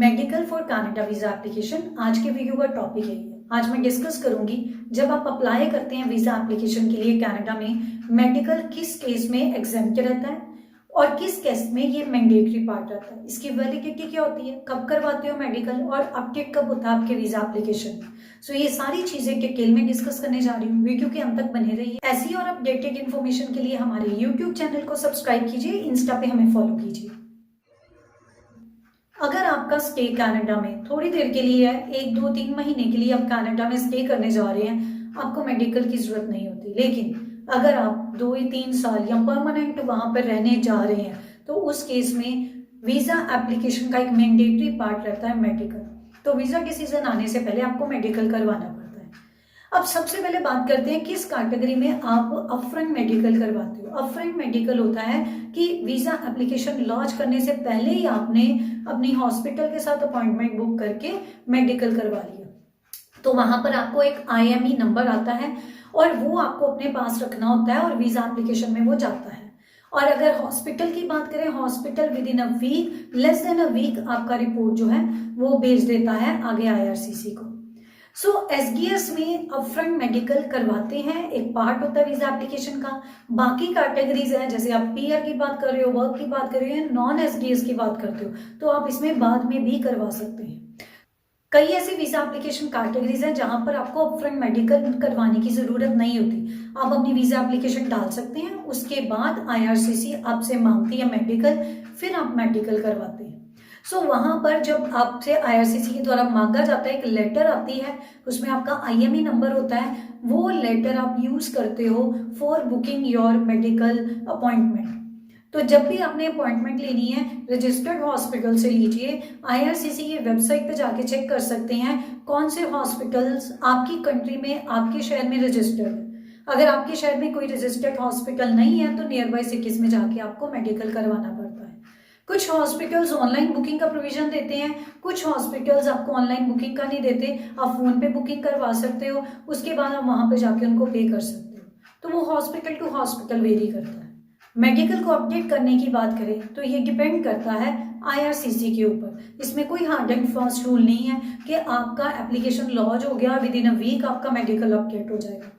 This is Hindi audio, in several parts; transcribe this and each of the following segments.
Medical for Canada visa application आज के वीडियो का टॉपिक है। आज मैं डिस्कस करूंगी जब आप अप्लाई करते हैं वीजा एप्लीकेशन के लिए कनाडा में, मेडिकल किस केस में एग्जेम्प्ट रहता है और किस केस में ये मैंडेटरी पार्ट रहता है, इसकी वैलिडिटी क्या होती है, कब करवाते हो मेडिकल और अपडेट कब होता है आपके वीजा एप्लीकेशन में। सो ये सारी चीजें डिटेल में डिस्कस करने जा रही हूँ। वीडियो के अंत तक बने रहिए। ऐसी और अपडेटेड इन्फॉर्मेशन के लिए हमारे यूट्यूब चैनल को सब्सक्राइब कीजिए, इंस्टा पे हमें फॉलो कीजिए। अगर आपका स्टे कनाडा में थोड़ी देर के लिए है, 1-2-3 महीने के लिए आप कनाडा में स्टे करने जा रहे हैं, आपको मेडिकल की जरूरत नहीं होती। लेकिन अगर आप 2-3 साल या परमानेंट वहां पर रहने जा रहे हैं तो उस केस में वीजा एप्लीकेशन का एक मैंडेटरी पार्ट रहता है मेडिकल। तो वीजा के सीजन आने से पहले आपको मेडिकल करवाना पड़ता है। अब सबसे पहले बात करते हैं किस कैटेगरी में आप अपफ्रंट मेडिकल करवाते हो। अपफ्रंट मेडिकल होता है कि वीजा एप्लीकेशन लॉन्च करने से पहले ही आपने अपनी हॉस्पिटल के साथ अपॉइंटमेंट बुक करके मेडिकल करवा लिया। तो वहां पर आपको एक IME नंबर आता है और वो आपको अपने पास रखना होता है और वीजा एप्लीकेशन में वो जाता है। और अगर हॉस्पिटल की बात करें, hospital within a week, less than a week आपका रिपोर्ट जो है वो भेज देता है आगे IRCC को। सो SDS में अपफ्रंट मेडिकल करवाते हैं, एक पार्ट होता है वीजा एप्लीकेशन का। बाकी कैटेगरीज है, जैसे आप PR की बात कर रहे हो, वर्क की बात कर रहे हो, नॉन SDS की बात करते हो, तो आप इसमें बाद में भी करवा सकते हैं। कई ऐसी वीजा एप्लीकेशन कैटेगरीज हैं जहां पर आपको अपफ्रंट मेडिकल करवाने की जरूरत नहीं होती। आप अपनी वीजा एप्लीकेशन डाल सकते हैं, उसके बाद IRCC आपसे मांगती है मेडिकल, फिर आप मेडिकल करवाते हैं। सो वहां पर जब आपसे IRCC के द्वारा मांगा जाता है, एक लेटर आती है, उसमें आपका IME नंबर होता है, वो लेटर आप यूज करते हो for booking your medical appointment. तो जब भी आपने अपॉइंटमेंट लेनी है, रजिस्टर्ड हॉस्पिटल से लीजिए। IRCC की वेबसाइट पे जाके चेक कर सकते हैं कौन से हॉस्पिटल्स आपकी कंट्री में, आपके शहर में रजिस्टर्ड है। अगर आपके शहर में कोई रजिस्टर्ड हॉस्पिटल नहीं है तो नियर बाय सिटीज में जाके आपको मेडिकल करवाना पड़ता है। कुछ हॉस्पिटल्स ऑनलाइन बुकिंग का प्रोविजन देते हैं, कुछ हॉस्पिटल्स आपको ऑनलाइन बुकिंग का नहीं देते। आप फोन पे बुकिंग करवा सकते हो, उसके बाद आप वहां पे जाके उनको पे कर सकते हो। तो वो हॉस्पिटल टू हॉस्पिटल वेरी करता है। मेडिकल को अपडेट करने की बात करें तो ये डिपेंड करता है IRCC के ऊपर। इसमें कोई हार्ड एंड फास्ट रूल नहीं है कि आपका एप्लीकेशन लॉन्च हो गया विद इन अ वीक आपका मेडिकल अपडेट हो जाएगा।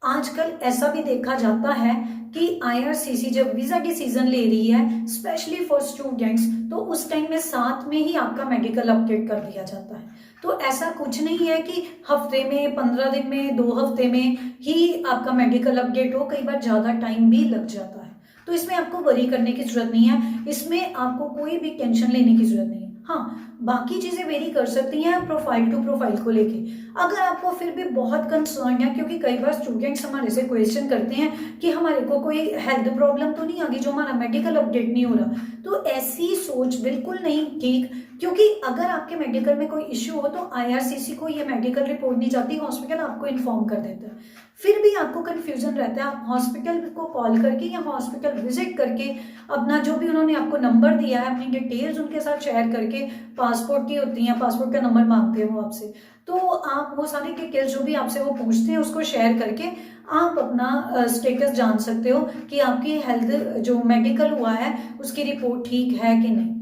आजकल ऐसा भी देखा जाता है कि IRCC जब वीजा डिसीजन ले रही है, स्पेशली फॉर स्टूडेंट्स, तो उस टाइम में साथ में ही आपका मेडिकल अपडेट कर दिया जाता है। तो ऐसा कुछ नहीं है कि हफ्ते में, 15 दिन में, 2 हफ्ते में ही आपका मेडिकल अपडेट हो, कई बार ज्यादा टाइम भी लग जाता है। तो इसमें आपको वरी करने की जरूरत नहीं है, इसमें आपको कोई भी टेंशन लेने की जरूरत नहीं है। हाँ, बाकी चीजें वेरी कर सकती हैं प्रोफाइल टू प्रोफाइल को लेके। अगर आपको फिर भी बहुत कंसर्न है, क्योंकि कई बार स्टूडेंट्स हमारे से क्वेश्चन करते हैं कि हमारे को कोई हेल्थ प्रॉब्लम तो नहीं आ गई जो हमारा मेडिकल अपडेट नहीं हो रहा, तो ऐसी सोच बिल्कुल नहीं ठीक। क्योंकि अगर आपके मेडिकल में कोई इश्यू हो तो IRCC को ये मेडिकल रिपोर्ट नहीं जाती, हॉस्पिटल आपको इन्फॉर्म कर देता है। फिर भी आपको कंफ्यूजन रहता है, आप हॉस्पिटल को कॉल करके या हॉस्पिटल विजिट करके अपना जो भी उन्होंने आपको नंबर दिया है, अपनी डिटेल्स उनके साथ शेयर करके, पासपोर्ट की होती है, पासपोर्ट का नंबर मांगते हैं वो आपसे, तो आप वो सारी डिटेल्स जो भी आपसे वो पूछते हैं उसको शेयर करके आप अपना स्टेटस जान सकते हो कि आपकी हेल्थ जो मेडिकल हुआ है उसकी रिपोर्ट ठीक है कि नहीं।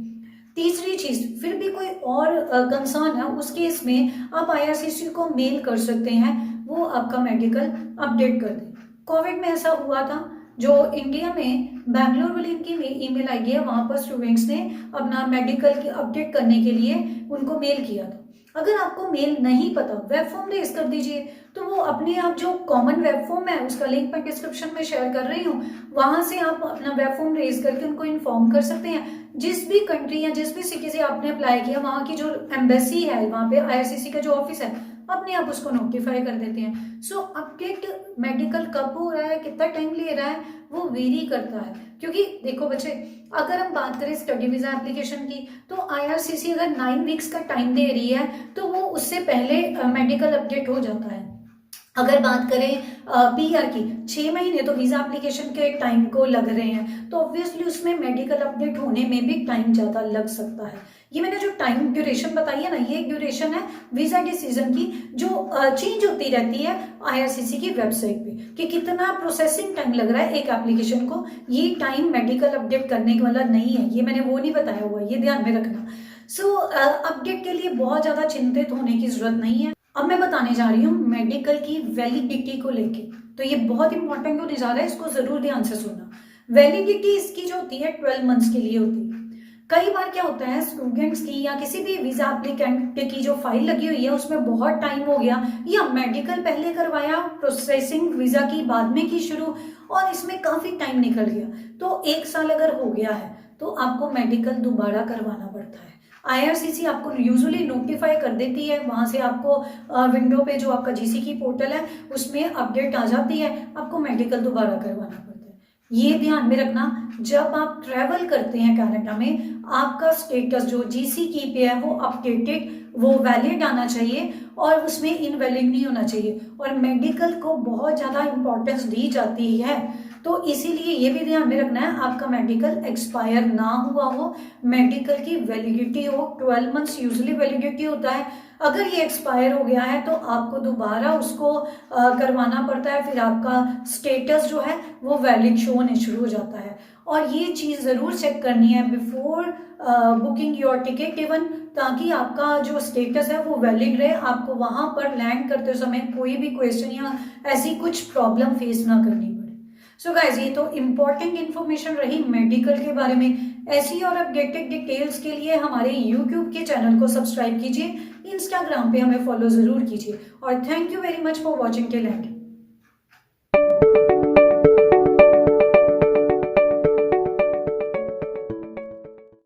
तीसरी चीज, फिर भी कोई और कंसर्न है, उस केस में आप IRCC को मेल कर सकते हैं, वो आपका मेडिकल अपडेट कर दे। कोविड में ऐसा हुआ था, जो इंडिया में बैंगलोर वाली इनकी ईमेल ID है, वहां पर स्टूडेंट्स ने अपना मेडिकल की अपडेट करने के लिए उनको मेल किया था। अगर आपको मेल नहीं पता, वेब फॉर्म रेज कर दीजिए। तो वो अपने आप जो कॉमन वेब फॉर्म है, उसका लिंक मैं डिस्क्रिप्शन में शेयर कर रही हूँ, वहां से आप अपना वेब फॉर्म रेज करके उनको इन्फॉर्म कर सकते हैं। जिस भी कंट्री या जिस भी सिटी से आपने अप्लाई किया, वहां की जो एम्बेसी है, वहां पे IRCC का जो ऑफिस है, अपने आप उसको नोटिफाई कर देते हैं। सो अपडेट मेडिकल कब हो रहा है, कितना टाइम ले रहा है, वो वेरी करता है। क्योंकि देखो बच्चे, अगर हम बात करें स्टडी वीजा एप्लीकेशन की, तो IRCC अगर 9 वीक्स का टाइम दे रही है तो वो उससे पहले मेडिकल अपडेट हो जाता है। अगर बात करें PR की, 6 महीने तो वीजा एप्लीकेशन के टाइम को लग रहे हैं, तो ऑब्वियसली उसमें मेडिकल अपडेट होने में भी टाइम ज्यादा लग सकता है। ये मैंने जो टाइम ड्यूरेशन बताई है ना, ये ड्यूरेशन है वीजा डिसीजन की, जो चेंज होती रहती है IRCC की वेबसाइट पे कि कितना प्रोसेसिंग टाइम लग रहा है एक एप्लीकेशन को। ये टाइम मेडिकल अपडेट करने वाला नहीं है, ये मैंने वो नहीं बताया हुआ, ये ध्यान में रखना। सो अपडेट के लिए बहुत ज़्यादा चिंतित होने की ज़रूरत नहीं है। अब मैं बताने जा रही हूँ मेडिकल की वैलिडिटी को लेके, तो ये बहुत इंपॉर्टेंट होने जा रहा है, इसको ज़रूर ध्यान से सुनना। वैलिडिटी इसकी जो होती है 12 मंथ्स के लिए होती है। कई बार क्या होता है, स्टूडेंट्स की या किसी भी वीजा एप्लीकेंट की जो फाइल लगी हुई है उसमें बहुत टाइम हो गया, या मेडिकल पहले करवाया, प्रोसेसिंग वीजा की बाद में की शुरू, और इसमें काफी टाइम निकल गया। तो 1 साल अगर हो गया है तो आपको मेडिकल दोबारा करवाना पड़ता है। आईआरसीसी आपको यूजुअली नोटिफाई कर देती है, वहां से आपको विंडो पे जो आपका जीसीकी पोर्टल है उसमें अपडेट आ जाती है, आपको मेडिकल दोबारा करवाना पड़ता है। ये ध्यान में रखना, जब आप ट्रैवल करते हैं कनाडा में, आपका स्टेटस जो जीसीकी पे है वो अपडेटेड, वो वैलिड आना चाहिए और उसमें इनवैलिड नहीं होना चाहिए। और मेडिकल को बहुत ज़्यादा इंपॉर्टेंस दी जाती है, तो इसीलिए ये भी ध्यान में रखना है आपका मेडिकल एक्सपायर ना हुआ हो, मेडिकल की वैलिडिटी हो। 12 मंथ्स यूजुअली वैलिडिटी होता है। अगर ये एक्सपायर हो गया है तो आपको दोबारा उसको करवाना पड़ता है, फिर आपका स्टेटस जो है वो वैलिड शो होने शुरू हो जाता है। और ये चीज़ ज़रूर चेक करनी है before booking your ticket even, ताकि आपका जो स्टेटस है वो वैलिड रहे, आपको वहाँ पर लैंड करते समय कोई भी क्वेश्चन या ऐसी कुछ प्रॉब्लम फेस ना करनी पड़े। सो गाइज, ये तो इम्पोर्टेंट इन्फॉर्मेशन रही मेडिकल के बारे में। ऐसी और अपडेटेड डिटेल्स के लिए हमारे यूट्यूब के चैनल को सब्सक्राइब कीजिए, इंस्टाग्राम पे हमें फॉलो जरूर कीजिए, और thank you very much for watching till and.